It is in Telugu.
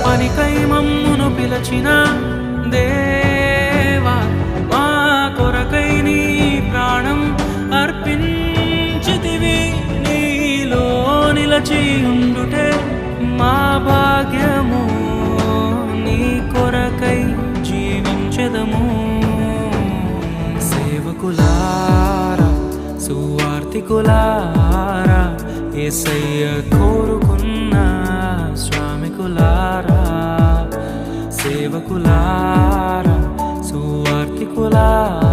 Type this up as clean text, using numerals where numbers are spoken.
పనికై మమ్మును పిలచిన దేవా, మా కొరకై నీ ప్రాణం అర్పించితివి. నీలో నిలచి ఉండుటే మా భాగ్యము, నీ కొరకై జీవించెదము. సేవకులారా, సువార్తికులారా, యేసయ్య కోరుకున్న శ్రామికులారా, సేవకులారా, సువార్తికులారా,